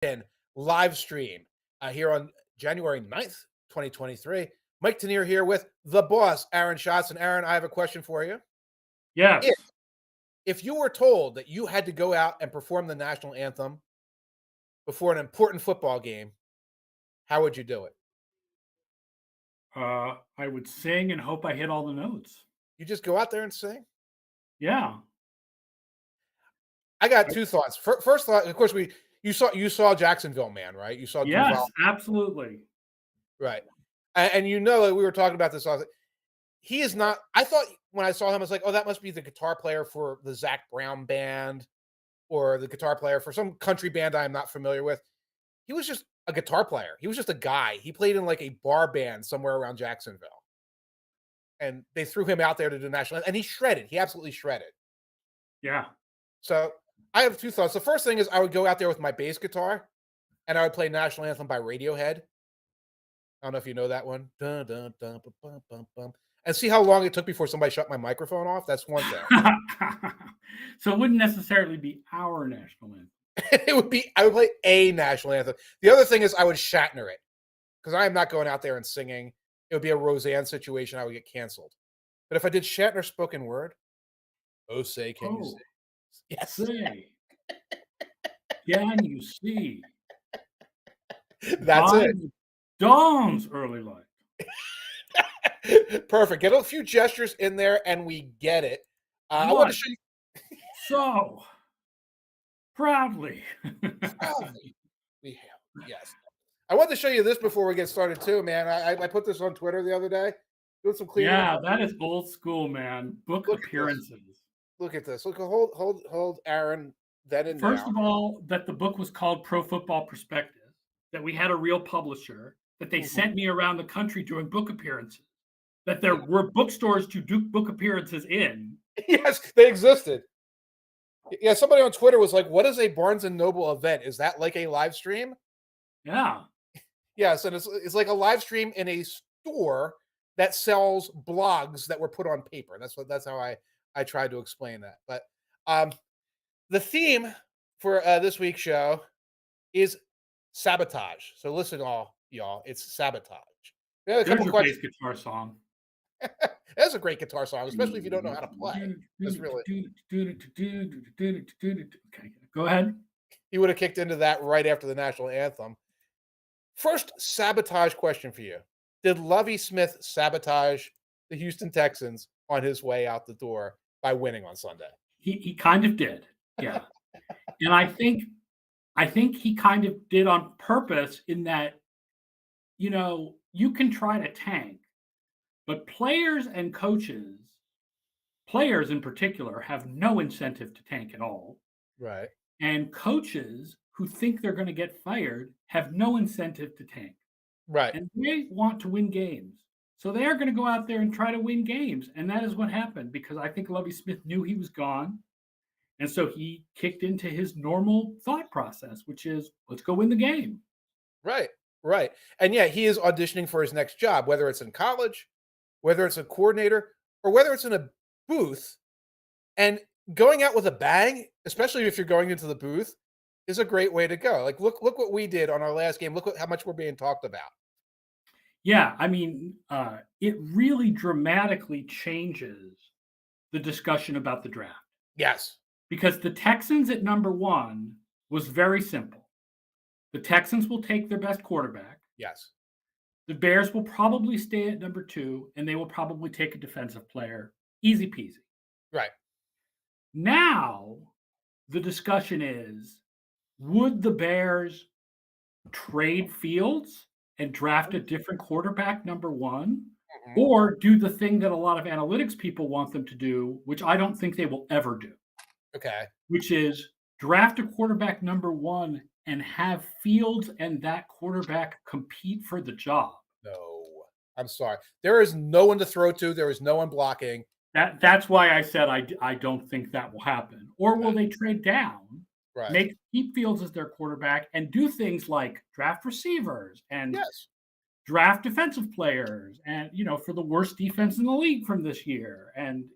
in live stream here on January 9th, 2023. Mike Tanier here with the boss, Aaron Schatz. And Aaron, I have a question for you. If, Yes. if you were told that you had to go out and perform the national anthem before an important football game, how would you do it? I would sing and hope I hit all the notes. You just go out there and sing? Yeah. I got two thoughts. First thought, of course, you saw Jacksonville, man, right? You saw Yes, Duval, absolutely. right? And you know that we were talking about this. He is not. I thought when I saw him, I was like, oh, that must be the guitar player for the Zach Brown band or the guitar player for some country band I'm not familiar with. He was just a guitar player. He was just a guy. He played in like a bar band somewhere around Jacksonville. And they threw him out there to do national, and he shredded. He absolutely shredded. Yeah. So I have two thoughts. The first thing is I would go out there with my bass guitar, and I would play National Anthem by Radiohead. I don't know if you know that one. Dun, dun, dun, bum, bum, bum, bum. And see how long it took before somebody shut my microphone off? That's one thing. So it wouldn't necessarily be our national anthem. I would play a national anthem. The other thing is I would Shatner it because I am not going out there and singing. It would be a Roseanne situation. I would get canceled. But if I did Shatner spoken word, oh, say, can you say? Yes. Say, can you see? That's it. Dawn's early light. Perfect. Get a few gestures in there, and we get it. I want to show you. So proudly. We have, yes. I want to show you this before we get started too, man. I put this on Twitter the other day. Doing some cleaning. Yeah, that is old school, man. Book appearances. Look at this. Look, hold, Aaron. That in First of all, that the book was called Pro Football Perspective, that we had a real publisher, that they sent me around the country doing book appearances, that there were bookstores to do book appearances in. Yes, they existed. Yeah, somebody on Twitter was like, "What is a Barnes and Noble event? Is that like a live stream?" Yeah. Yes, and it's like a live stream in a store that sells blogs that were put on paper. That's how I tried to explain that. But the theme for this week's show is sabotage. So listen, all y'all, it's sabotage. We have a couple questions. Bass guitar song. That's a great guitar song, especially if you don't know how to play. That's really. Okay, go ahead. He would have kicked into that right after the national anthem. First sabotage question for you. Did Lovie Smith sabotage the Houston Texans on his way out the door by winning on Sunday? He kind of did. Yeah. And I think he kind of did on purpose in that, you can try to tank, but players and coaches, players in particular, have no incentive to tank at all. Right. And coaches who think they're going to get fired have no incentive to tank. Right. And they want to win games. So they are going to go out there and try to win games. And that is what happened, because I think Lovie Smith knew he was gone. And so he kicked into his normal thought process, which is, let's go win the game. Right. Right. And yeah, he is auditioning for his next job, whether it's in college, whether it's a coordinator, or whether it's in a booth. And going out with a bang, especially if you're going into the booth, is a great way to go. Like, look what we did on our last game. Look how much we're being talked about. Yeah, I mean, it really dramatically changes the discussion about the draft. Yes. Because the Texans at number 1 was very simple. The Texans will take their best quarterback. Yes. The Bears will probably stay at number 2, and they will probably take a defensive player. Easy peasy. Right. Now, the discussion is, would the Bears trade Fields and draft a different quarterback, number 1, or do the thing that a lot of analytics people want them to do, which I don't think they will ever do? Okay. Which is draft a quarterback number 1 and have Fields and that quarterback compete for the job. No, I'm sorry. There is no one to throw to. There is no one blocking. That's why I said I don't think that will happen. Or will they trade down, keep Fields as their quarterback, and do things like draft receivers and draft defensive players and, for the worst defense in the league from this year, and,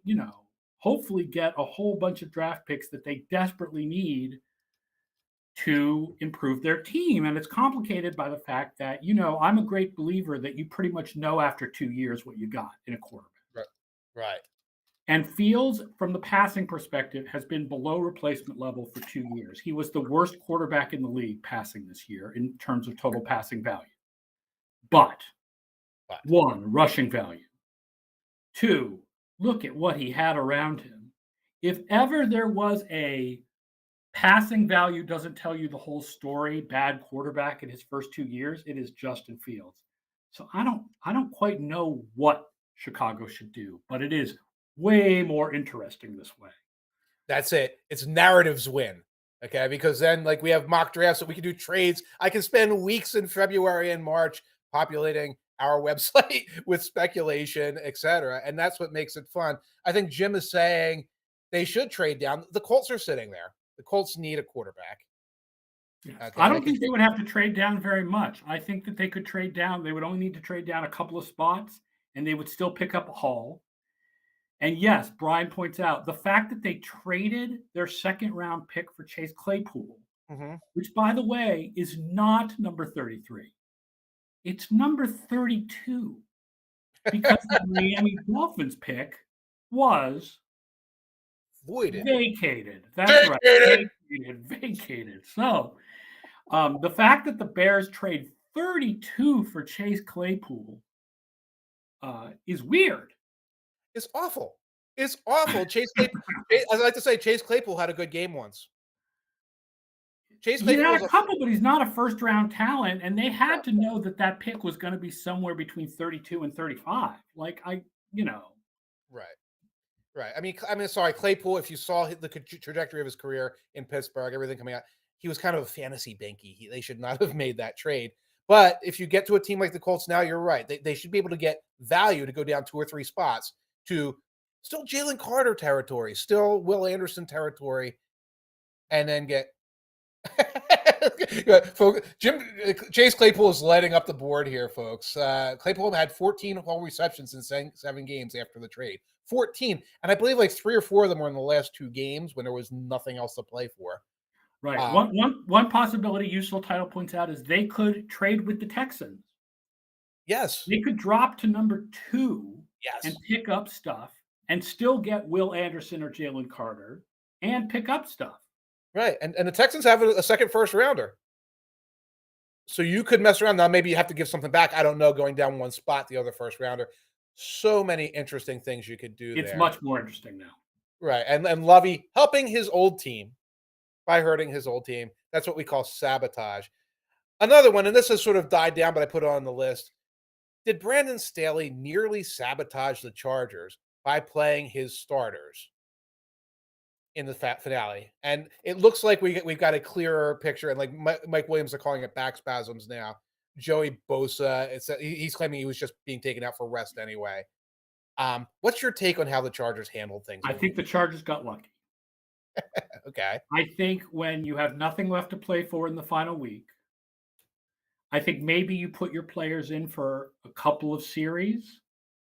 hopefully get a whole bunch of draft picks that they desperately need to improve their team. And it's complicated by the fact that, I'm a great believer that you pretty much know after 2 years what you got in a quarterback. Right. And Fields, from the passing perspective, has been below replacement level for 2 years. He was the worst quarterback in the league passing this year in terms of total passing value. But 1, rushing value. 2, look at what he had around him. If ever there was a passing value doesn't tell you the whole story, bad quarterback in his first 2 years, it is Justin Fields. So I don't quite know what Chicago should do, but it is way more interesting this way. That's it. It's narratives win. Okay. Because then, like, we have mock drafts, so we can do trades. I can spend weeks in February and March populating our website with speculation, etc. And that's what makes it fun. I think Jim is saying they should trade down. The Colts are sitting there. The Colts need a quarterback. Yes. Okay, I don't think they would have to trade down very much. I think that they could trade down. They would only need to trade down a couple of spots, and they would still pick up a haul. And yes, Brian points out the fact that they traded their second-round pick for Chase Claypool, which, by the way, is not number 33. It's number 32, because the Miami Dolphins pick was vacated. That's right. Vacated. So the fact that the Bears trade 32 for Chase Claypool is weird. It's awful. It's awful. Chase Claypool, I like to say Chase Claypool had a good game once. Chase Claypool had a couple, but he's not a first-round talent, and they had to know that pick was going to be somewhere between 32 and 35. Right. I mean, sorry, Claypool, if you saw the trajectory of his career in Pittsburgh, everything coming out, he was kind of a fantasy banky. They should not have made that trade. But if you get to a team like the Colts now, you're right. They should be able to get value to go down 2 or 3 spots to still Jalen Carter territory, still Will Anderson territory, and then get Chase Claypool is lighting up the board here, folks. Claypool had 14 home receptions in 7 games after the trade. 14. And I believe like 3 or 4 of them were in the last 2 games when there was nothing else to play for. Right. One possibility Useful Title points out is they could trade with the Texans. Yes. They could drop to number 2 and pick up stuff and still get Will Anderson or Jalen Carter and pick up stuff. Right. And the Texans have a second first rounder. So you could mess around. Now, maybe you have to give something back. I don't know, going down 1 spot, the other first rounder. So many interesting things you could do. It's much more interesting now. Right. And Lovie helping his old team by hurting his old team. That's what we call sabotage. Another one, and this has sort of died down, but I put it on the list. Did Brandon Staley nearly sabotage the Chargers by playing his starters in the finale? And it looks like we've got a clearer picture. And like Mike Williams are calling it back spasms now. Joey Bosa, he's claiming he was just being taken out for rest anyway. What's your take on how the Chargers handled things? I think the Chargers got lucky. Okay. I think when you have nothing left to play for in the final week, I think maybe you put your players in for a couple of series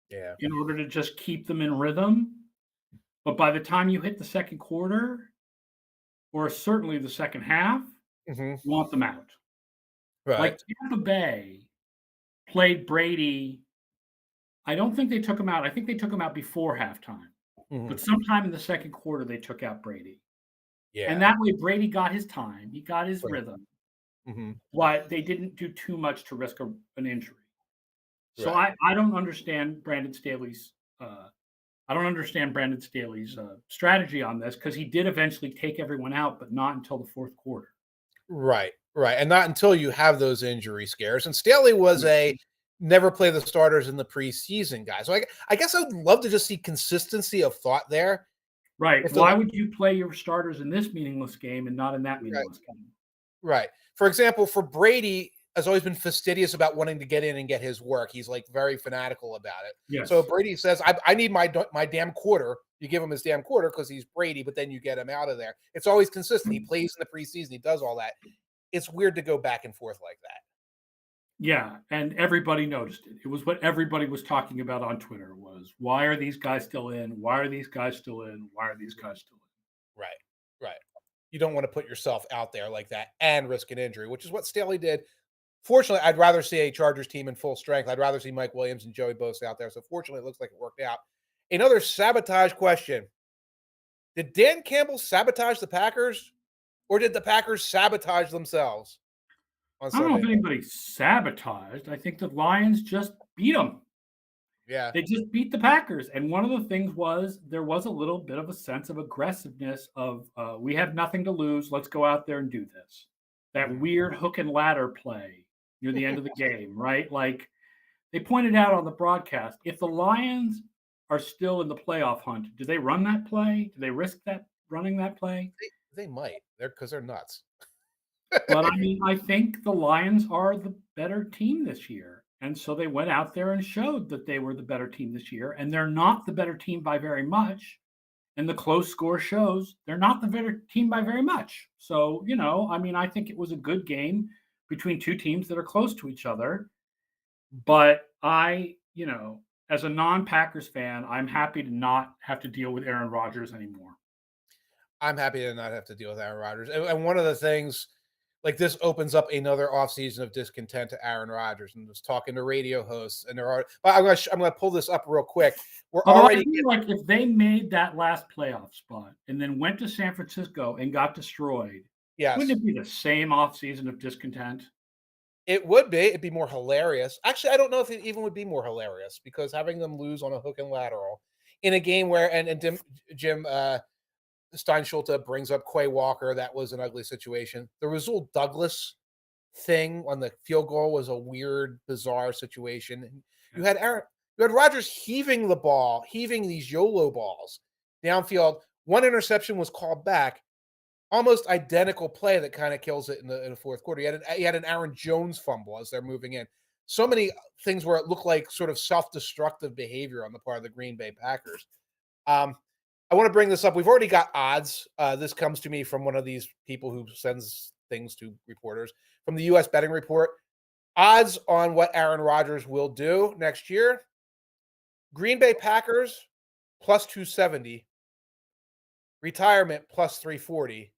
in order to just keep them in rhythm. But by the time you hit the second quarter, or certainly the second half, you want them out. Right. Like Tampa Bay played Brady. I don't think they took him out. I think they took him out before halftime. But sometime in the second quarter, they took out Brady. Yeah. And that way, Brady got his time. He got his rhythm. But they didn't do too much to risk an injury. So I don't understand Brandon Staley's strategy on this, because he did eventually take everyone out, but not until the fourth quarter. Right. And not until you have those injury scares. And Staley was a never play the starters in the preseason guy. So I guess I would love to just see consistency of thought there. Right. Why would you play your starters in this meaningless game and not in that meaningless game? Right. For example, for Brady has always been fastidious about wanting to get in and get his work. He's like very fanatical about it. Yes. So Brady says, I need my damn quarter. You give him his damn quarter because he's Brady, but then you get him out of there. It's always consistent. He plays in the preseason. He does all that. It's weird to go back and forth like that. Yeah, and everybody noticed it. It was what everybody was talking about on Twitter was, why are these guys still in? Why are these guys still in? Why are these guys still in? Right. You don't want to put yourself out there like that and risk an injury, which is what Staley did. Fortunately, I'd rather see a Chargers team in full strength. I'd rather see Mike Williams and Joey Bosa out there. So fortunately, it looks like it worked out. Another sabotage question. Did Dan Campbell sabotage the Packers, or did the Packers sabotage themselves on I don't know Sunday if night? anybody sabotaged. I think the Lions just beat them. Yeah. They just beat the Packers. And one of the things was there was a little bit of a sense of aggressiveness of we have nothing to lose. Let's go out there and do this. That Mhm. weird hook and ladder play near the end of the game, right? Like they pointed out on the broadcast, if the Lions are still in the playoff hunt, do they run that play? Do they risk that running that play? They might. They're nuts. But I mean, I think the Lions are the better team this year. And so they went out there and showed that they were the better team this year. And they're not the better team by very much. And the close score shows they're not the better team by very much. So, I mean, I think it was a good game between two teams that are close to each other. But as a non Packers fan, I'm happy to not have to deal with Aaron Rodgers anymore. I'm happy to not have to deal with Aaron Rodgers. And one of the things, like this opens up another offseason of discontent to Aaron Rodgers. And was talking to radio hosts, and there are. I'm gonna pull this up real quick. We're Although I already feel like if they made that last playoff spot and then went to San Francisco and got destroyed, yes, wouldn't it be the same offseason of discontent? it would be. It'd be more hilarious. Actually, I don't know if it even would be more hilarious because having them lose on a hook and lateral in a game where Jim Steinschulte brings up Quay Walker. That was an ugly situation. The Rasul Douglas thing on the field goal was a weird, bizarre situation. You had Rodgers heaving the ball, heaving these YOLO balls downfield. One interception was called back. Almost identical play that kind of kills it in the fourth quarter. He had an Aaron Jones fumble as they're moving in. So many things where it looked like sort of self-destructive behavior on the part of the Green Bay Packers. Um, I want to bring this up. We've already got odds. This comes to me from one of these people who sends things to reporters from the U.S. Betting Report. Odds on what Aaron Rodgers will do next year. Green Bay Packers plus 270. Retirement plus 340.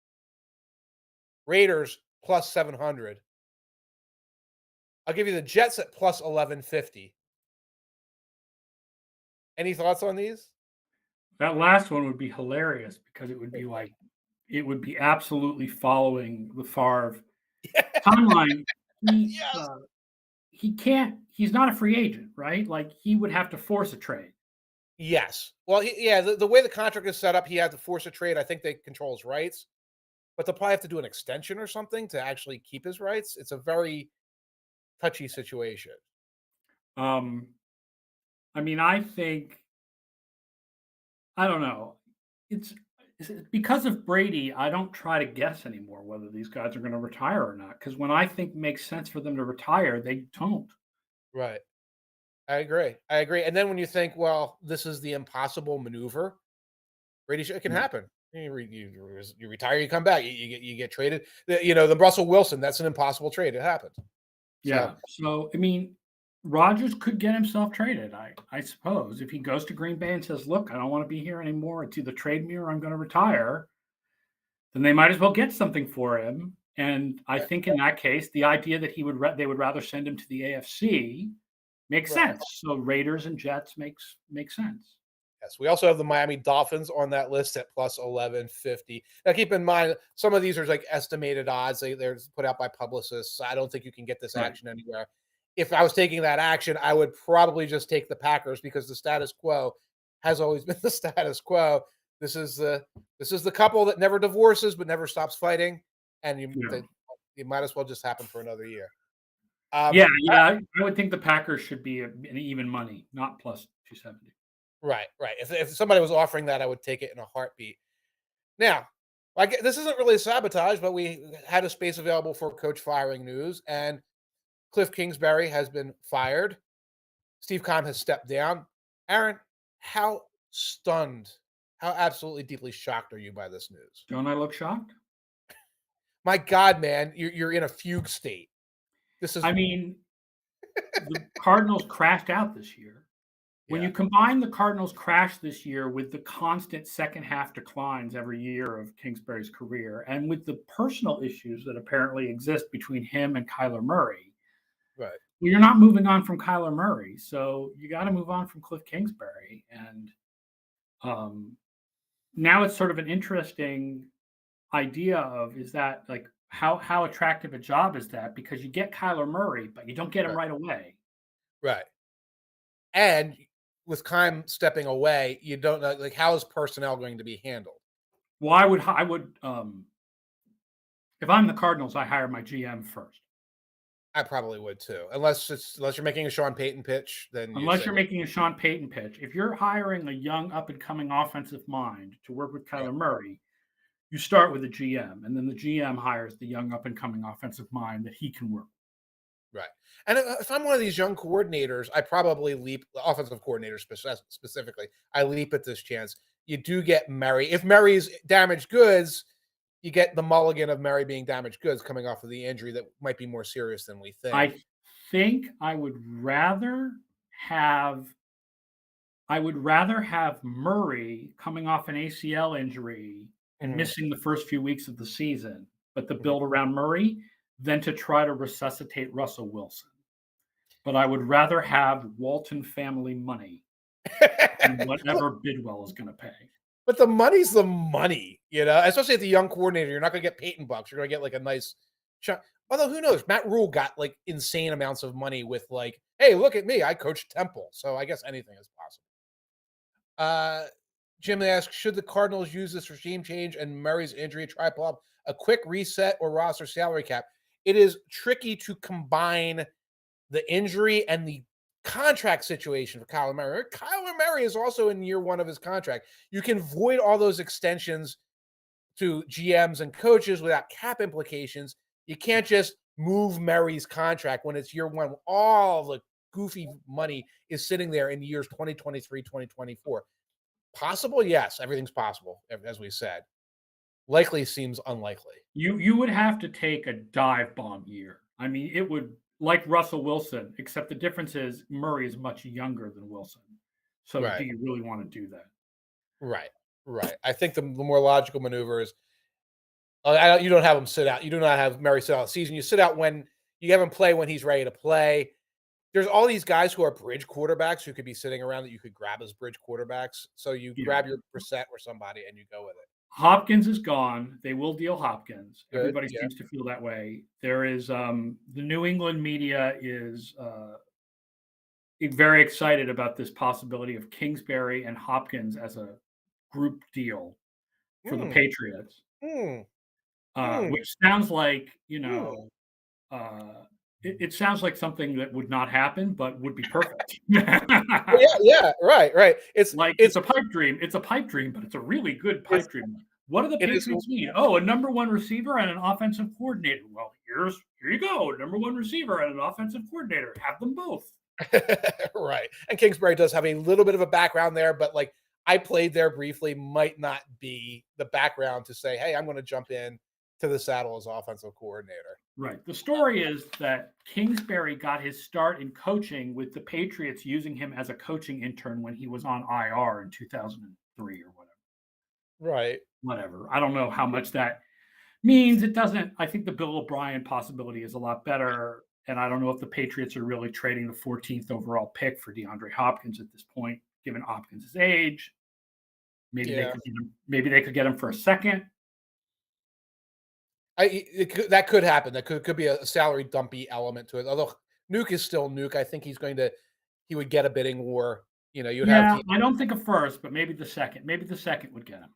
Raiders plus 700. I'll give you the Jets at plus 1150. Any thoughts on these? That last one would be hilarious because it would be absolutely following the Favre timeline. He Yes. he can't. He's not a free agent, right? Like he would have to force a trade. Yes. Well, yeah, the way the contract is set up, he had to force a trade. I think they control his rights, but they'll probably have to do an extension or something to actually keep his rights. It's a very touchy situation. Um, I mean, I think I don't know. It's because of Brady. I don't try to guess anymore whether these guys are going to retire or not. Because when I think makes sense for them to retire, they don't. Right. I agree. I agree. And then when you think, well, this is the impossible maneuver, it can Yeah. happen. You retire, you come back, you get traded. The Russell Wilson, that's an impossible trade. It happens. So Yeah. So I mean, Rodgers could get himself traded. I suppose if he goes to Green Bay and says, "Look, I don't want to be here anymore. It's either trade me or I'm going to retire," then they might as well get something for him. And I yeah, think in that case, the idea that they would rather send him to the AFC makes right. sense. So Raiders and Jets makes sense. Yes, we also have the Miami Dolphins on that list at plus 1150. Now, keep in mind, some of these are like estimated odds. They're put out by publicists. I don't think you can get this Right. action anywhere. If I was taking that action, I would probably just take the Packers because the status quo has always been the status quo. This is the couple that never divorces but never stops fighting, and Yeah. you might as well just happen for another year. Yeah. I- Yeah. I would think the Packers should be an even money, not plus 270. right, right. If somebody was offering that, I would take it in a heartbeat. Now, this isn't really a sabotage, but we had a space available for coach firing news, and Kliff Kingsbury has been fired. Steve Keim has stepped down. Aaron, how stunned, how absolutely deeply shocked are you by this news? Don't I look shocked? My God, man, you're in a fugue state. This is I mean, the Cardinals crashed out this year. When Yeah. you combine the Cardinals' crash this year with the constant second half declines every year of Kingsbury's career, and with the personal issues that apparently exist between him and Kyler Murray, Right. well, you're not moving on from Kyler Murray, so you got to move on from Kliff Kingsbury. And um, now it's sort of an interesting idea of is that like how attractive a job is that because you get Kyler Murray, but you don't get him Right. right away. Right. And with Keim stepping away, you don't know like how is personnel going to be handled? Well, I would if I'm the Cardinals, I hire my GM first. I probably would too. Unless you're making a Sean Payton pitch, then you Unless say, you're "Look." making a Sean Payton pitch. If you're hiring a young up and coming offensive mind to work with Right. Kyler Murray, you start with a GM, and then the GM hires the young up and coming offensive mind that he can work. Right. And if I'm one of these young coordinators, I probably leap offensive coordinators specifically. I leap at this chance. You do get Murray. If Murray's damaged goods, you get the mulligan of Murray being damaged goods coming off of the injury that might be more serious than we think. I think have I would rather have Murray coming off an ACL injury and Mhm, missing the first few weeks of the season, but the mhm. build around Murray than to try to resuscitate Russell Wilson. But I would rather have Walton family money than whatever Bidwell is going to pay. But the money's the money, especially at the young coordinator. You're not going to get Peyton bucks. You're going to get like a nice chunk. Although who knows? Matt Rule got like insane amounts of money with like, hey, look at me. I coached Temple. So I guess anything is possible. Jim asks, should the Cardinals use this regime change and Murray's injury try pull up a quick reset or roster salary cap? It is tricky to combine the injury and the contract situation for Kyler Murray. Kyler Murray is also in year one of his contract. You can void all those extensions to GMs and coaches without cap implications. You can't just move Murray's contract when it's year one. All the goofy money is sitting there in years 2023, 2024. Possible? Yes, everything's possible, as we said. Likely seems unlikely. You would have to take a dive bomb year. I mean, it would like Russell Wilson, except the difference is Murray is much younger than Wilson. So do Right, you really want to do that? right, right. I think the more logical maneuver is you don't have him sit out. You do not have Murray sit out the season. You sit out when you have him play when he's ready to play. There's all these guys who are bridge quarterbacks who could be sitting around that you could grab as bridge quarterbacks. So you Yeah. grab your Brissett or somebody and you go with it. Hopkins is gone. They will deal Hopkins. Good. Everybody Yeah. seems to feel that way. There is the New England media is very excited about this possibility of Kingsbury and Hopkins as a group deal for the Mm, Patriots, mm, mm, which sounds like mm. uh, it sounds like something that would not happen, but would be perfect. Well, yeah, yeah, right, right. It's Like, it's it's a pipe dream. It's a pipe dream, but it's a really good it's pipe dream. What do the it is Patriots need? Oh, a number one receiver and an offensive coordinator. Well, here you go. Number one receiver and an offensive coordinator. Have them both. right. And Kingsbury does have a little bit of a background there, but like I played there briefly, might not be the background to say, hey, I'm going to jump in to the saddle as offensive coordinator. Right. The story is that Kingsbury got his start in coaching with the Patriots using him as a coaching intern when he was on IR in 2003 or whatever. Right. Whatever. I don't know how much that means. It doesn't. I think the Bill O'Brien possibility is a lot better. And I don't know if the Patriots are really trading the 14th overall pick for DeAndre Hopkins at this point, given Hopkins' age. Yeah. Maybe they could get him for a second. That could happen. That could be a salary dumpy element to it. Although Nuke is still Nuke. I think he would get a bidding war. You'd have Yeah, teams. I don't think a first, but maybe the second. Maybe the second would get him.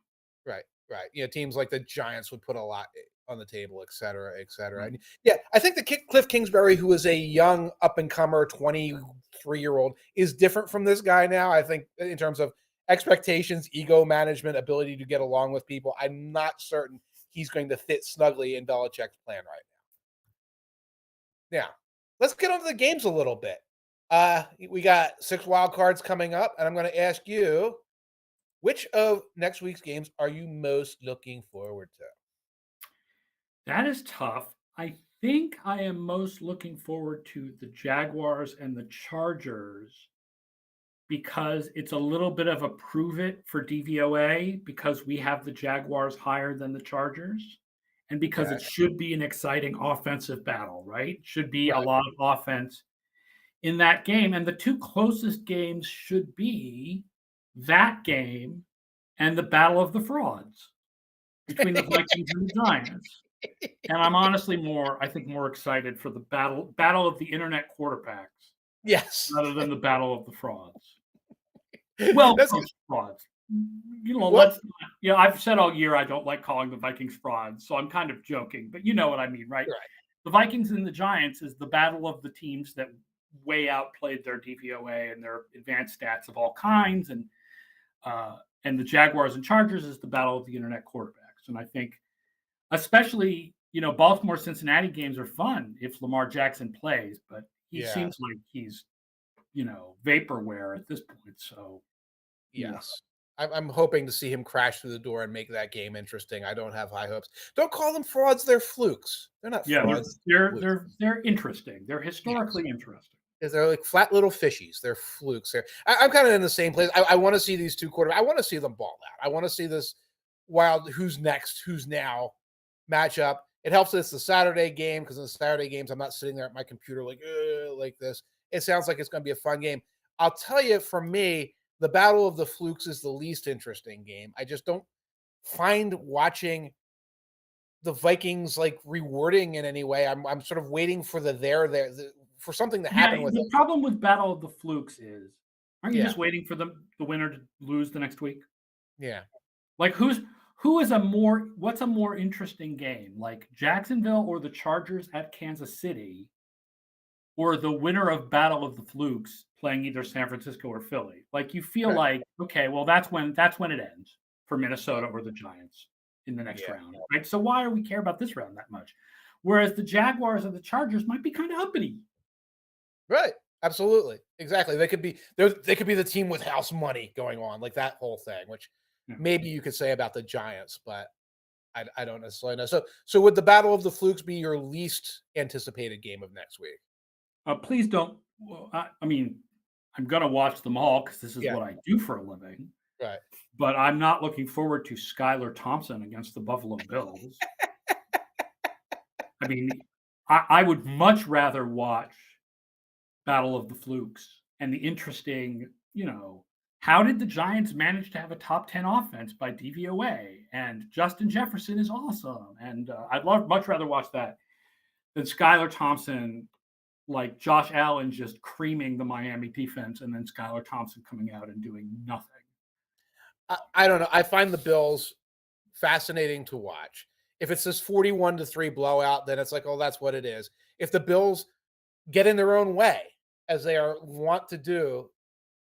Right, right. Teams like the Giants would put a lot on the table, et cetera, et cetera. Right. And yeah, I think the Kliff Kingsbury, who is a young up and comer, 23-year-old, is different from this guy now. I think in terms of expectations, ego management, ability to get along with people, I'm not certain he's going to fit snugly in Belichick's plan right now. Now, let's get onto the games a little bit. We got 6 wild cards coming up, and I'm going to ask you, which of next week's games are you most looking forward to? That is tough. I think I am most looking forward to the Jaguars and the Chargers because it's a little bit of a prove it for DVOA because we have the Jaguars higher than the Chargers and because Okay. it should be an exciting offensive battle, right? Should be a Right. lot of offense in that game. And the two closest games should be that game and the Battle of the Frauds between the Vikings and the Giants. And I'm honestly I think more excited for the battle of the internet quarterbacks Yes. rather than the battle of the frauds. Well, That's coached frauds. You know, well, I've said all year I don't like calling the Vikings frauds, so I'm kind of joking, but you know what I mean, right? right. The Vikings and the Giants is the battle of the teams that way outplayed their DVOA and their advanced stats of all kinds, and the Jaguars and Chargers is the battle of the internet quarterbacks. And I think, especially, Baltimore Cincinnati games are fun if Lamar Jackson plays, but he Yeah. seems like he's, vaporware at this point. So Yes. I'm hoping to see him crash through the door and make that game interesting. I don't have high hopes. Don't call them frauds. They're flukes. They're not yeah, frauds. they're interesting. They're historically interesting. They're like flat little fishies. They're flukes. I'm kind of in the same place. I want to see these two quarterbacks. I want to see them ball out. I want to see this wild who's next, who's now matchup. It helps that it's the Saturday game because in the Saturday games, I'm not sitting there at my computer like this. It sounds like it's going to be a fun game. I'll tell you, for me, the Battle of the Flukes is the least interesting game. I just don't find watching the Vikings like rewarding in any way. I'm sort of waiting for for something to happen Yeah, with the it. problem with Battle of the Flukes is, aren't you Yeah, just waiting for the winner to lose the next week? yeah. Like what's a more interesting game? Like Jacksonville or the Chargers at Kansas City, or the winner of Battle of the Flukes playing either San Francisco or Philly? Like you feel Right. like, okay, well that's when it ends for Minnesota or the Giants in the next Yeah. round, right? So why do we care about this round that much? Whereas the Jaguars or the Chargers might be kind of uppity. Right. Absolutely. Exactly. They could be the team with house money going on, like that whole thing, which Yeah. maybe you could say about the Giants, but I don't necessarily know. So would the Battle of the Flukes be your least anticipated game of next week? Please don't. Well, I mean, I'm going to watch them all because this is Yeah. what I do for a living. Right. But I'm not looking forward to Skylar Thompson against the Buffalo Bills. I mean, I would much rather watch Battle of the Flukes and the interesting, how did the Giants manage to have a top 10 offense by DVOA? And Justin Jefferson is awesome. And I'd much rather watch that than Skylar Thompson, like Josh Allen just creaming the Miami defense and then Skylar Thompson coming out and doing nothing. I don't know. I find the Bills fascinating to watch. If it's this 41-3 blowout, then it's like, oh, that's what it is. If the Bills get in their own way, as they want to do,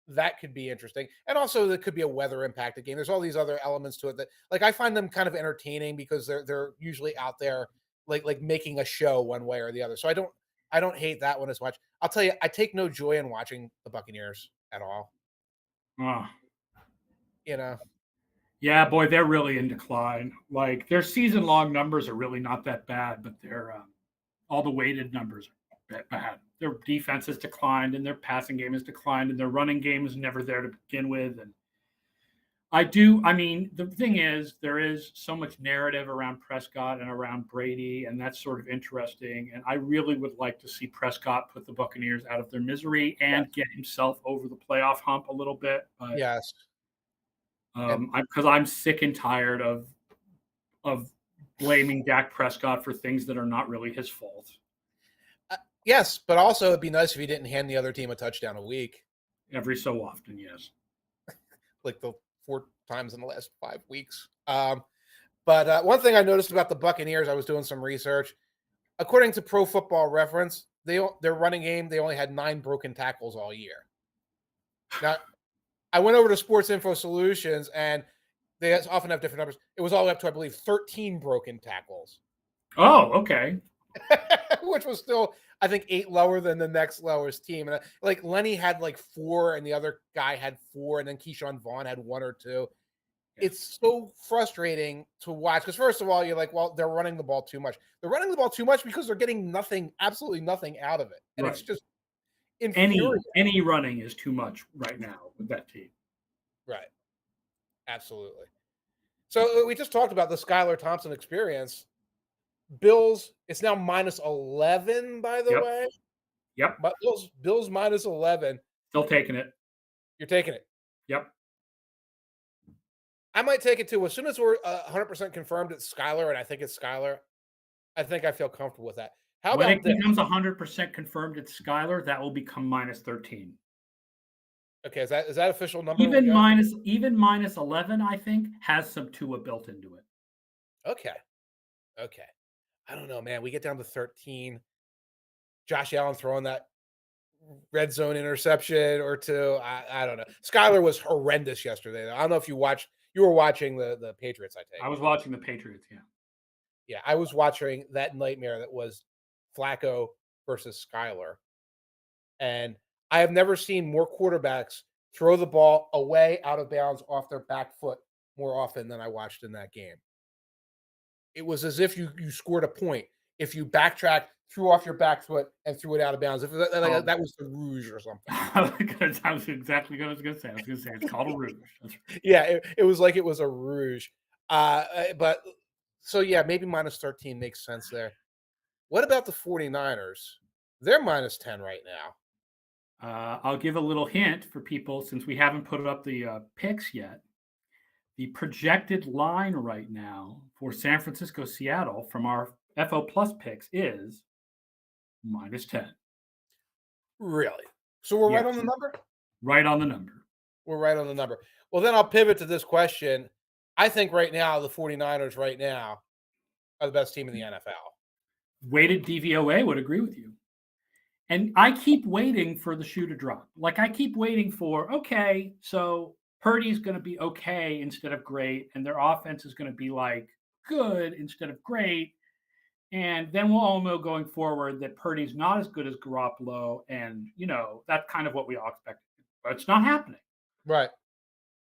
that could be interesting. And also, there could be a weather impacted game. There's all these other elements to it that, like, I find them kind of entertaining because they're usually out there like making a show one way or the other. So I don't hate that one as much. I'll tell you, I take no joy in watching the Buccaneers at all. Oh, You know, yeah, boy, they're really in decline. Like their season-long numbers are really not that bad, but their all the weighted numbers are bad. Their defense has declined, and their passing game has declined, and their running game is never there to begin with. And I mean, the thing is, there is so much narrative around Prescott and around Brady, and that's sort of interesting. And I really would like to see Prescott put the Buccaneers out of their misery and get himself over the playoff hump a little bit. But yes, and because I'm sick and tired of blaming Dak Prescott for things that are not really his fault. yes, but also it'd be nice if he didn't hand the other team a touchdown a week, Every so often, yes. like the 4 times in the last 5 weeks. But one thing I noticed about the Buccaneers, I was doing some research. According to Pro Football Reference, their running game, they only had 9 broken tackles all year. Now, I went over to Sports Info Solutions, and they often have different numbers. It was all the way up to, I believe, 13 broken tackles, Oh, okay. which was still, I think, 8 lower than the next lowest team. And like Lenny had like 4, and the other guy had 4, and then Keyshawn Vaughn had 1 or 2. It's so frustrating to watch because, first of all, you're like, well, they're running the ball too much. They're running the ball too much because they're getting nothing, absolutely nothing out of it. And Right. infuriating. Any running is too much right now with that team. Right. Absolutely. So we just talked about the Skylar Thompson experience. Bills, it's now minus 11, by the Yep. way. Yep. But Bills minus 11. Still taking it. You're taking it. Yep. I might take it too. As soon as we're 100% confirmed it's Skylar, and I think it's Skylar, I think I feel comfortable with that. How When about it this? becomes 100% confirmed it's Skylar, that will become minus 13. Okay, is that official number? Even minus 11, I think, has some Tua built into it. Okay. Okay. I don't know, man. We get down to 13. Josh Allen throwing that red zone interception or two. I don't know. Skylar was horrendous yesterday. I don't know if you were watching the Patriots, I take I it. was watching the Patriots, yeah. Yeah, I was watching that nightmare that was Flacco versus Skylar. And I have never seen more quarterbacks throw the ball away, out of bounds, off their back foot more often than I watched in that game. It was as if you scored a point. If you backtrack, threw off your back foot, and threw it out of bounds. If that was the rouge or something. I was exactly what I was going to say. I was going to say it's called a rouge. Yeah, it was like it was a rouge. But so yeah, maybe minus 13 makes sense there. What about the 49ers? They're minus 10 right now. I'll give a little hint for people since we haven't put up the picks yet. The projected line right now for San Francisco, Seattle from our FO Plus picks is minus 10. Really? So we're right on the number? Right on the number. We're right on the number. Well, then I'll pivot to this question. I think right now, the 49ers right now are the best team in the NFL. Weighted DVOA would agree with you. And I keep waiting for the shoe to drop. Like I keep waiting for, okay, so Purdy's going to be okay instead of great, and their offense is going to be like good instead of great. And then we'll all know going forward that Purdy's not as good as Garoppolo, and that's kind of what we all expected. But it's not happening. Right.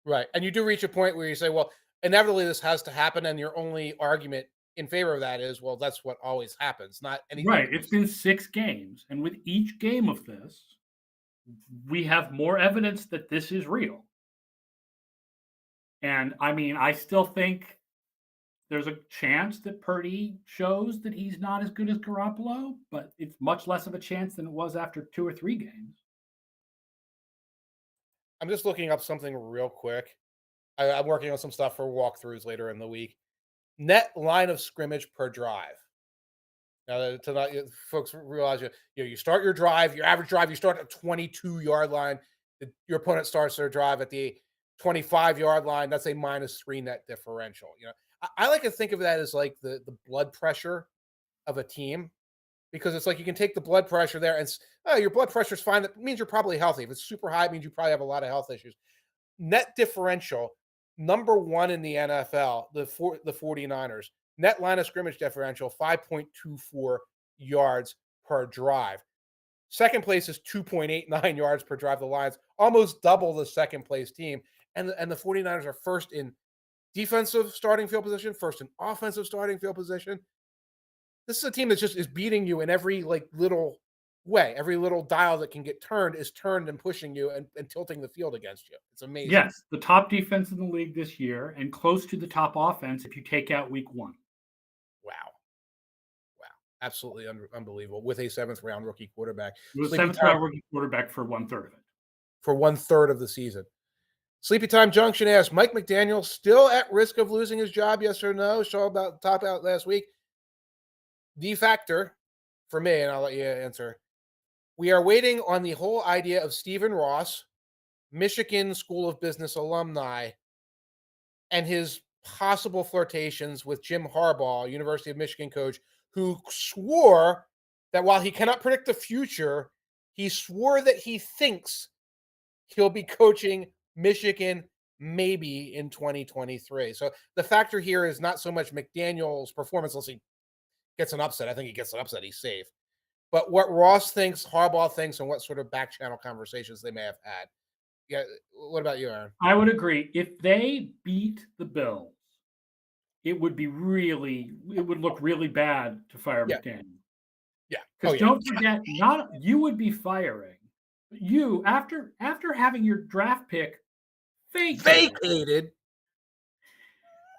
Right. And you do reach a point where you say, well, inevitably this has to happen, and your only argument in favor of that is, well, that's what always happens, not anything. Right. It's been 6 games, and with each game of this, we have more evidence that this is real. And I mean, I still think there's a chance that Purdy shows that he's not as good as Garoppolo, but it's much less of a chance than it was after 2 or 3 games. I'm just looking up something real quick. I'm working on some stuff for walkthroughs later in the week. Net line of scrimmage per drive. Now, tonight, folks realize you start your drive, your average drive, you start at 22-yard line. Your opponent starts their drive at the 25-yard line. That's a -3 net differential. I like to think of that as like the blood pressure of a team, because it's like you can take the blood pressure there and your blood pressure is fine. That means you're probably healthy. If it's super high, it means you probably have a lot of health issues. Net differential, number 1 in the NFL, the 49ers. Net line of scrimmage differential, 5.24 yards per drive. Second place is 2.89 yards per drive. The Lions almost double the second place team. And the 49ers are first in defensive starting field position, first in offensive starting field position. This is a team that just is beating you in every little way. Every little dial that can get turned is turned and pushing you and tilting the field against you. It's amazing. Yes, the top defense in the league this year and close to the top offense if you take out week 1. Wow. Absolutely unbelievable with a 7th-round rookie quarterback. With a 7th-round rookie quarterback for 1/3 of it. For 1/3 of the season. Sleepy Time Junction asks, Mike McDaniel still at risk of losing his job, yes or no? Show about top out last week. The factor for me, and I'll let you answer. We are waiting on the whole idea of Stephen Ross, Michigan School of Business alumni, and his possible flirtations with Jim Harbaugh, University of Michigan coach, who swore that while he cannot predict the future, he swore that he thinks he'll be coaching Michigan maybe in 2023. So the factor here is not so much McDaniel's performance, unless he gets an upset. I think he gets an upset, he's safe. But what Ross thinks, Harbaugh thinks, and what sort of back channel conversations they may have had. Yeah. What about you, Aaron? I would agree. If they beat the Bills, it would look really bad to fire McDaniel. Yeah. Because don't forget, you would be firing You after having your draft pick Vacated.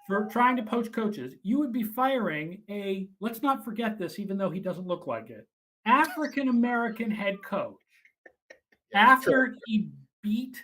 for trying to poach coaches, you would be firing a, let's not forget this, even though he doesn't look like it, African American head coach Sure. after he beat,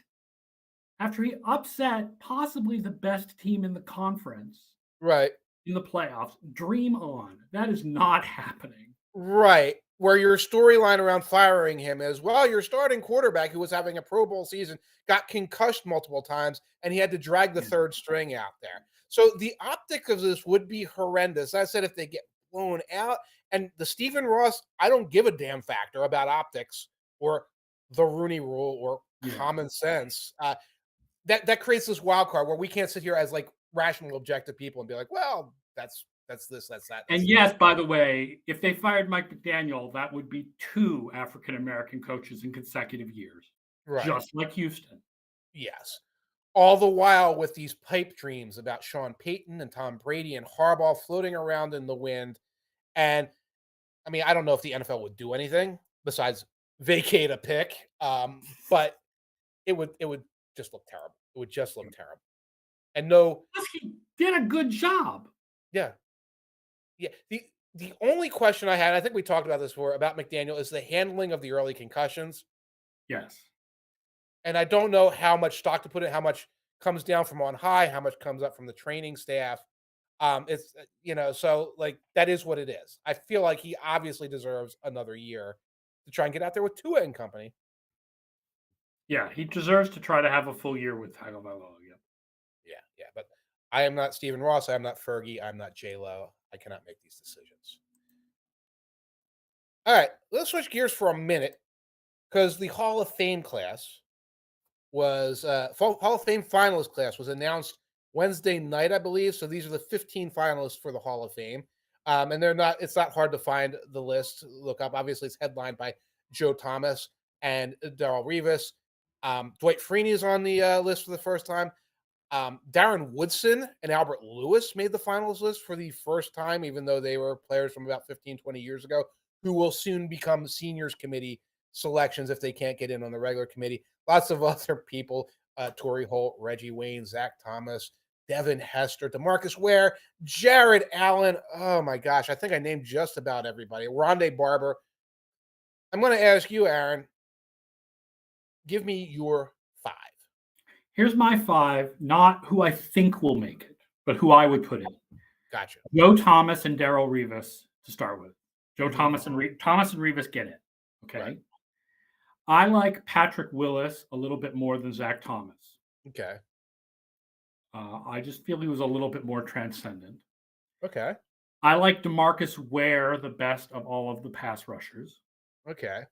after he upset possibly the best team in the conference Right. in the playoffs. Dream on. That is not happening. Right. Where your storyline around firing him is, well, your starting quarterback who was having a Pro Bowl season got concussed multiple times and he had to drag the Yeah. third string out there. So the optic of this would be horrendous. I said if they get blown out, and the Stephen Ross, I don't give a damn factor about optics or the Rooney rule or Yeah. common sense. That creates this wild card where we can't sit here as like rational, objective people and be like, well, that's this, that's that. That's And this. yes, by the way, if they fired Mike McDaniel, that would be 2 African American coaches in consecutive years, Right. just like Houston. Yes. All the while with these pipe dreams about Sean Payton and Tom Brady and Harbaugh floating around in the wind. And I mean, I don't know if the NFL would do anything besides vacate a pick, but it would just look terrible. It would just look terrible. And no, Plus, he did a good job. yeah, yeah. The only question I had, I think we talked about this before, about McDaniel is the handling of the early concussions. Yes. And I don't know how much stock to put in, how much comes down from on high, how much comes up from the training staff. It's so like that is what it is. I feel like he obviously deserves another year to try and get out there with Tua and company. Yeah, he deserves to try to have a full year with Tagovailoa. Yeah. Yeah. But I am not Stephen Ross. I am not Fergie. I'm not J Lo. I cannot make these decisions. All right, let's switch gears for a minute because the Hall of Fame class was Hall of Fame finalist class was announced Wednesday night, I believe. So these are the 15 finalists for the Hall of Fame. And they're not, it's not hard to find the list. Look up. Obviously, it's headlined by Joe Thomas and Darrell Revis. Dwight Freeney is on the list for the first time. Darren Woodson and Albert Lewis made the finals list for the first time, even though they were players from about 15, 20 years ago, who will soon become seniors committee selections if they can't get in on the regular committee. Lots of other people, Torrey Holt, Reggie Wayne, Zach Thomas, Devin Hester, DeMarcus Ware, Jared Allen. Oh my gosh, I think I named just about everybody. Rondé Barber. I'm going to ask you, Aaron, give me your 5. Here's my 5, not who I think will make it, but who I would put in. Gotcha. Joe Thomas and Darrell Revis to start with. Joe Mhm. Thomas and Revis get it. Okay. Right. I like Patrick Willis a little bit more than Zach Thomas. Okay. I just feel he was a little bit more transcendent. Okay. I like DeMarcus Ware the best of all of the pass rushers. Okay.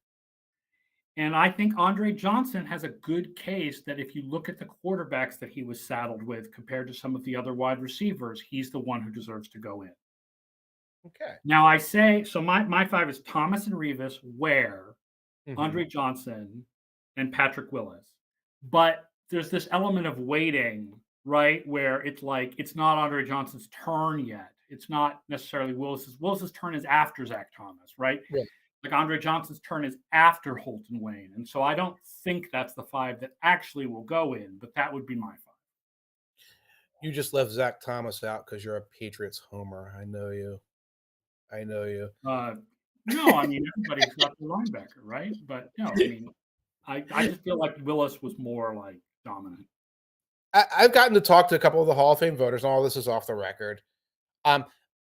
And I think Andre Johnson has a good case that if you look at the quarterbacks that he was saddled with compared to some of the other wide receivers, he's the one who deserves to go in. Okay. Now I say, so my 5 is Thomas and Revis, Ware, Mhm. Andre Johnson, and Patrick Willis. But there's this element of waiting, right? Where it's like, it's not Andre Johnson's turn yet. It's not necessarily Willis's. Willis's turn is after Zach Thomas, right? Right. Like Andre Johnson's turn is after Holt and Wayne. And so I don't think that's the 5 that actually will go in, but that would be my 5. You just left Zach Thomas out because you're a Patriots homer. I know you. I know you. No, I mean, everybody's got the linebacker, right? But no, I mean, I just feel like Willis was more like dominant. I've gotten to talk to a couple of the Hall of Fame voters, and all this is off the record.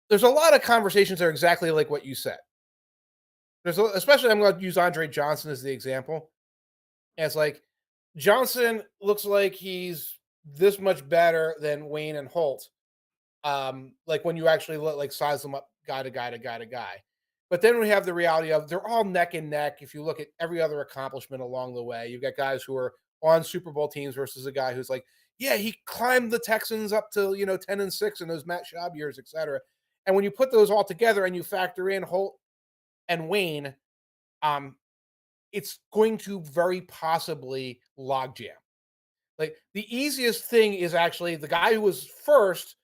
There's a lot of conversations that are exactly like what you said. Especially I'm going to use Andre Johnson as the example. And it's like Johnson looks like he's this much better than Wayne and Holt. Like when you actually like size them up guy to guy to guy to guy. But then we have the reality of they're all neck and neck. If you look at every other accomplishment along the way, you've got guys who are on Super Bowl teams versus a guy who's like, yeah, he climbed the Texans up to 10-6 in those Matt Schaub years, et cetera. And when you put those all together and you factor in Holt and Wayne, it's going to very possibly logjam. Like the easiest thing is actually the guy who was first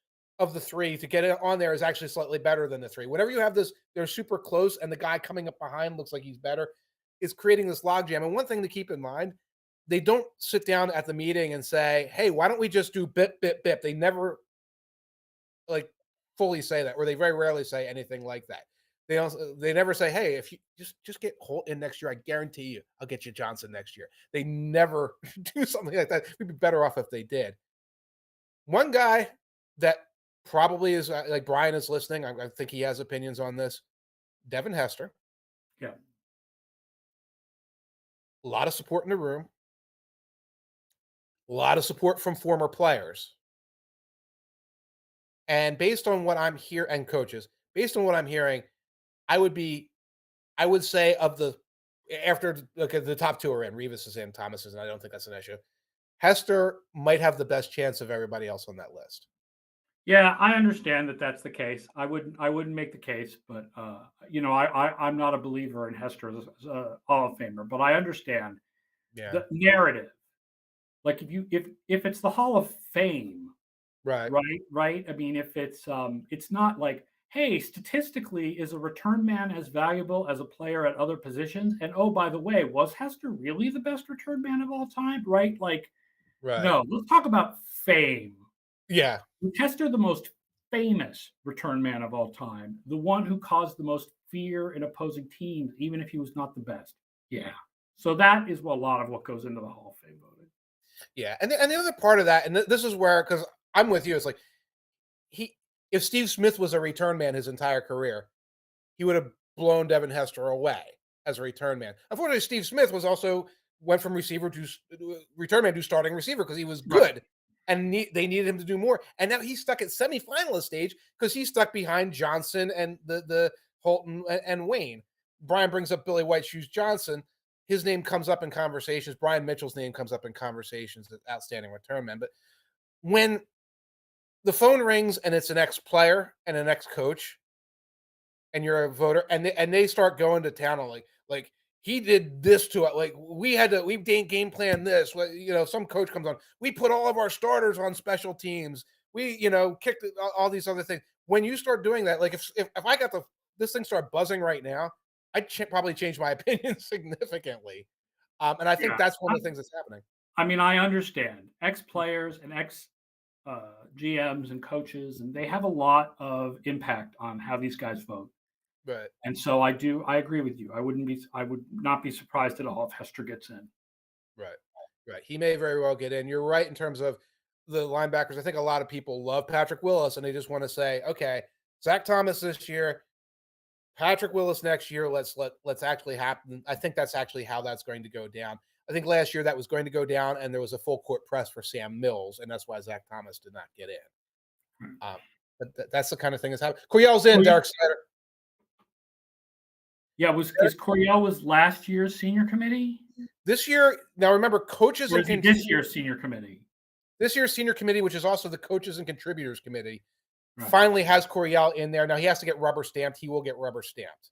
of the 3 to get it on there is actually slightly better than the 3. Whenever you have this, they're super close, and the guy coming up behind looks like he's better. is creating this logjam. And one thing to keep in mind, they don't sit down at the meeting and say, "Hey, why don't we just do bip bip bip?" They never like fully say that, or they very rarely say anything like that. They never say, "Hey, if you just get Holt in next year, I guarantee you, I'll get you Johnson next year." They never do something like that. We'd be better off if they did. One guy that probably is like Brian is listening. I think he has opinions on this. Devin Hester. Yeah. A lot of support in the room. A lot of support from former players. And based on what I'm here and coaches, based on what I'm hearing, I would say of the after okay, the top two are in, Revis is in, Thomas is in. I don't think that's an issue. Hester might have the best chance of everybody else on that list. Yeah, I understand that that's the case. I wouldn't make the case, but I'm not a believer in Hester as a Hall of Famer, but I understand Yeah. the narrative. Like if it's the Hall of Fame, Right. right? I mean, if it's not like, hey, statistically, is a return man as valuable as a player at other positions? And oh, by the way, was Hester really the best return man of all time? Right? Like, Right. no, let's talk about fame. Yeah. Was Hester the most famous return man of all time? The one who caused the most fear in opposing teams, even if he was not the best? Yeah. So that is a lot of what goes into the Hall of Fame voting. Yeah. And the other part of that, and this is where, because I'm with you, it's like he if Steve Smith was a return man his entire career, he would have blown Devin Hester away as a return man. Unfortunately, Steve Smith was also went from receiver to return man to starting receiver because he was Right. good, and they needed him to do more. And now he's stuck at semifinalist stage because he's stuck behind Johnson and the Holton and Wayne. Brian brings up Billy White Shoes Johnson. His name comes up in conversations. Brian Mitchell's name comes up in conversations as outstanding return man. But when the phone rings and it's an ex-player and an ex-coach, and you're a voter, and they start going to town on like he did this to it. Like we game plan this. Some coach comes on. We put all of our starters on special teams. We kicked all these other things. When you start doing that, like if I got this thing start buzzing right now, I'd probably change my opinion significantly. And I think Yeah. that's one of the things that's happening. I mean, I understand ex players and ex GMs and coaches, and they have a lot of impact on how these guys vote. Right. And so I agree with you. I would not be surprised at all if Hester gets in. Right. Right. He may very well get in. You're right in terms of the linebackers. I think a lot of people love Patrick Willis and they just want to say, okay, Zach Thomas this year, Patrick Willis next year. Let's actually happen. I think that's actually how that's going to go down. I think last year that was going to go down, and there was a full court press for Sam Mills, and that's why Zach Thomas did not get in. But that's the kind of thing that's happening. Coryell's in, Derek Snyder. Yeah, is Coryell was last year's senior committee? This year, now remember, coaches Or and is he this year's senior committee? This year's senior committee, which is also the coaches and contributors committee, Right. finally has Coryell in there. Now he has to get rubber stamped. He will get rubber stamped.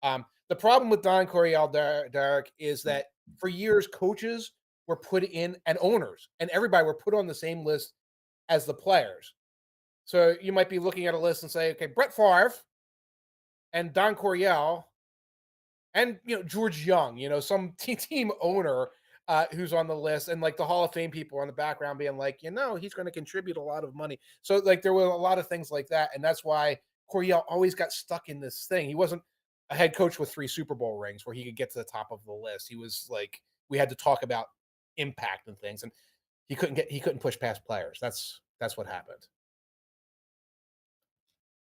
The problem with Don Coryell, Derek, is that for years coaches were put in, and owners and everybody were put on the same list as the players. So you might be looking at a list and say, okay, Brett Favre and Don Coryell and George Young, some team owner who's on the list, and like the Hall of Fame people on the background being like, he's going to contribute a lot of money. So like there were a lot of things like that, and that's why Coryell always got stuck in this thing. He wasn't a head coach with 3 Super Bowl rings where he could get to the top of the list. He was like, we had to talk about impact and things, and he couldn't push past players. That's what happened.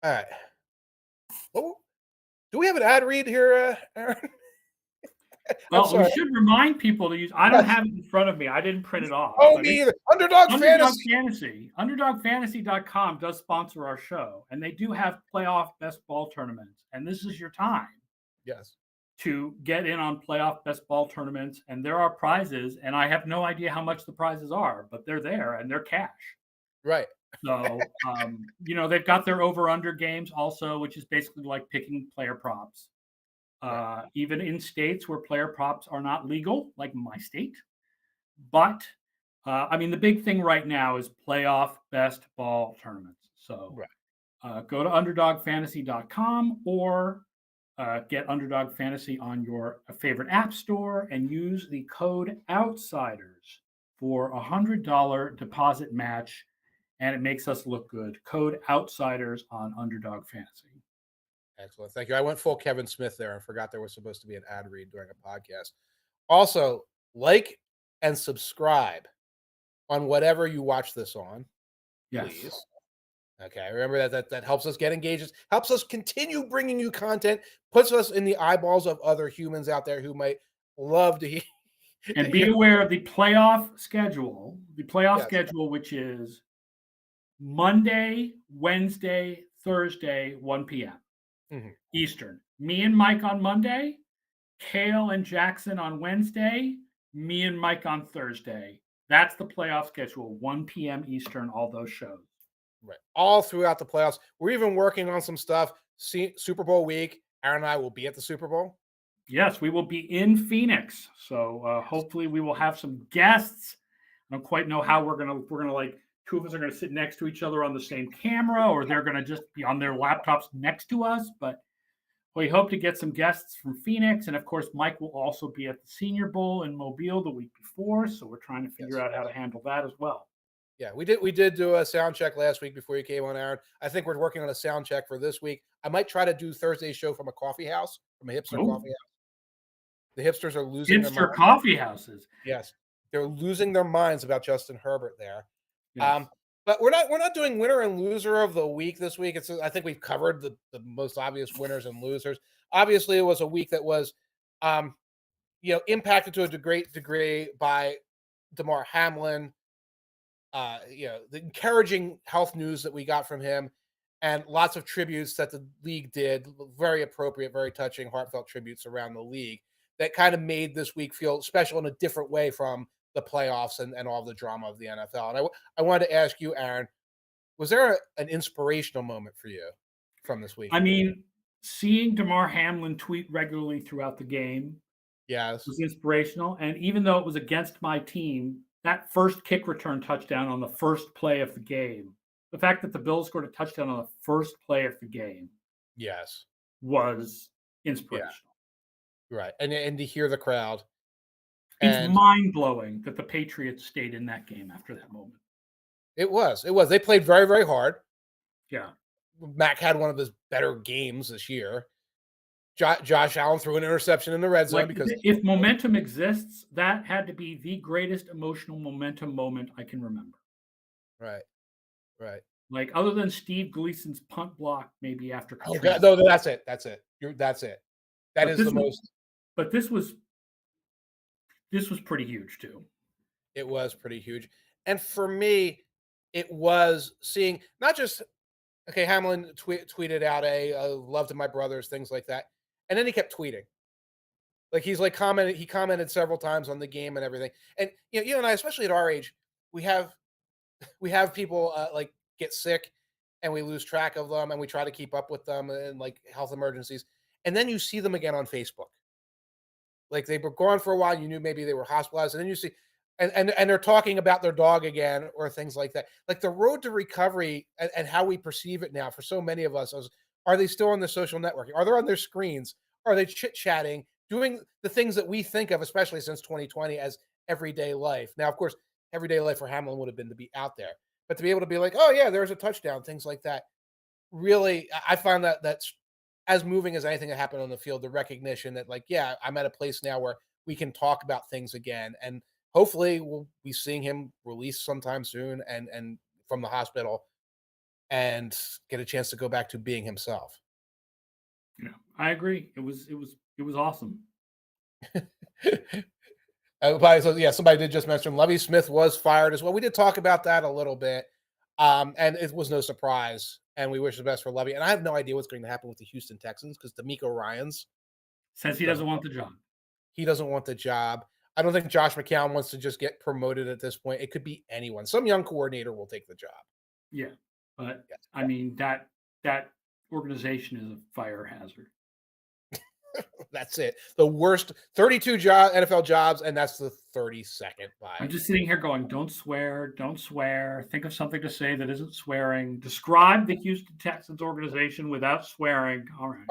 All right. Well, do we have an ad read here, Aaron? Well, we should remind people to use. I don't have it in front of me. I didn't print it off. Oh, me either. Underdog Fantasy. UnderdogFantasy.com does sponsor our show, and they do have playoff best ball tournaments. And this is your time. Yes. To get in on playoff best ball tournaments, and there are prizes, and I have no idea how much the prizes are, but they're there and they're cash. Right. So, they've got their over/under games also, which is basically like picking player props. Even in states where player props are not legal, like my state. But, the big thing right now is playoff best ball tournaments. So go to underdogfantasy.com or get Underdog Fantasy on your favorite app store and use the code OUTSIDERS for $100 deposit match, and it makes us look good. Code OUTSIDERS on Underdog Fantasy. Excellent. Thank you. I went full Kevin Smith there and forgot there was supposed to be an ad read during a podcast. Also, like and subscribe on whatever you watch this on, please. Yes. Okay, remember that helps us get engaged, helps us continue bringing you content, puts us in the eyeballs of other humans out there who might love to hear. And be aware of the playoff schedule. The playoff Yes. schedule, which is Monday, Wednesday, Thursday, 1 p.m. Eastern. Me and Mike on Monday, Kale and Jackson on Wednesday, me and Mike on Thursday. That's the playoff schedule, 1 p.m. Eastern, all those shows. Right. All throughout the playoffs. We're even working on some stuff. Super Bowl week. Aaron and I will be at the Super Bowl. Yes, we will be in Phoenix. So hopefully we will have some guests. I don't quite know how we're gonna like two of us are gonna sit next to each other on the same camera, or they're gonna just be on their laptops next to us. But we hope to get some guests from Phoenix, and of course, Mike will also be at the Senior Bowl in Mobile the week before. So we're trying to figure out how to handle that as well. Yeah, we did do a sound check last week before you came on, Aaron. I think we're working on a sound check for this week. I might try to do Thursday's show from a coffee house, from a hipster coffee house. The hipsters are losing their minds. Coffee houses. Yes, they're losing their minds about Justin Herbert there. Yes. But we're not doing winner and loser of the week this week. I think we've covered the most obvious winners and losers. Obviously, it was a week that was, impacted to a great degree by Damar Hamlin. The encouraging health news that we got from him, and lots of tributes that the league did, very appropriate, very touching, heartfelt tributes around the league that kind of made this week feel special in a different way from the playoffs and all the drama of the NFL. And I wanted to ask you, Aaron, was there an inspirational moment for you from this week? I mean, seeing Damar Hamlin tweet regularly throughout the game was inspirational. And even though it was against my team, that first kick return touchdown on the first play of the game, the fact that the Bills scored a touchdown on the first play of the game was inspirational. Yeah. Right. And to hear the crowd. It's mind-blowing that the Patriots stayed in that game after that moment. It was. They played very, very hard. Yeah. Mac had one of his better games this year. Josh Allen threw an interception in the red zone because if momentum exists, that had to be the greatest emotional momentum moment I can remember. Right. Like other than Steve Gleason's punt block, maybe after Katrina. No, that's it. That's it. That is the most. But this was pretty huge too. It was pretty huge, and for me, it was seeing not just Hamlin tweeted out a love to my brothers, things like that. And then he kept tweeting. Like he commented several times on the game and everything. And you and I, especially at our age, we have people like get sick and we lose track of them and we try to keep up with them and like health emergencies. And then you see them again on Facebook. Like they were gone for a while, you knew maybe they were hospitalized, and then you see and they're talking about their dog again or things like that. Like the road to recovery and how we perceive it now for so many of us are they still on the social networking? Are they on their screens? Are they chit-chatting, doing the things that we think of, especially since 2020, as everyday life? Now, of course, everyday life for Hamlin would have been to be out there. But to be able to be like, oh, yeah, there's a touchdown, things like that. Really, I find that's as moving as anything that happened on the field, the recognition that, like, yeah, I'm at a place now where we can talk about things again. And hopefully we'll be seeing him released sometime soon and from the hospital and get a chance to go back to being himself. Yeah, I agree. It was awesome. Somebody did just mention Lovie Smith was fired as well. We did talk about that a little bit, and it was no surprise. And we wish the best for Lovie. And I have no idea what's going to happen with the Houston Texans because D'Amico Ryans says he doesn't want the job. He doesn't want the job. I don't think Josh McCown wants to just get promoted at this point. It could be anyone. Some young coordinator will take the job. Yeah, but I mean that organization is a fire hazard. That's it. The worst 32 NFL jobs, and that's the 32nd by. I'm just sitting here going, don't swear. Think of something to say that isn't swearing. Describe the Houston Texans organization without swearing. All right.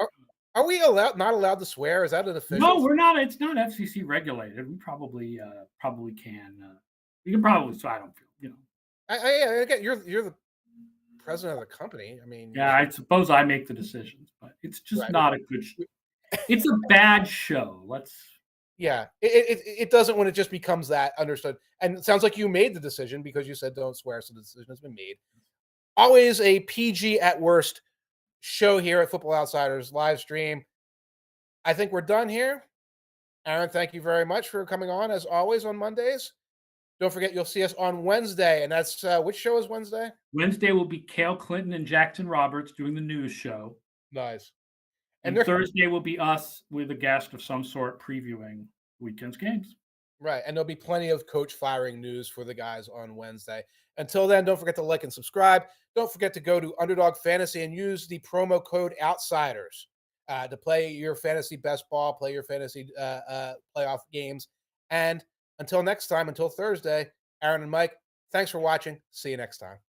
Are we not allowed to swear? Is that an No, official? we're not. It's not FCC regulated. We probably can. You can probably. So I don't feel. Again, you're the president of the company. I mean, you Yeah, should. I suppose I make the decisions, but it's just Right. not a good. It's a bad show. Let's. Yeah, it doesn't when it just becomes that, understood. And it sounds like you made the decision because you said don't swear, so the decision has been made. Always a PG at worst show here at Football Outsiders live stream. I think we're done here. Aaron, thank you very much for coming on as always on Mondays. Don't forget you'll see us on Wednesday, and that's which show is Wednesday? Wednesday will be Cale Clinton and Jackson Roberts doing the news show, Nice. And and Thursday will be us with a guest of some sort previewing weekend's games. right, and there'll be plenty of coach firing news for the guys on Wednesday. Until then, don't forget to like and subscribe. Don't forget to go to Underdog Fantasy and use the promo code Outsiders to play your fantasy best ball, play your fantasy playoff games. And until next time, until Thursday, Aaron and Mike, thanks for watching. See you next time.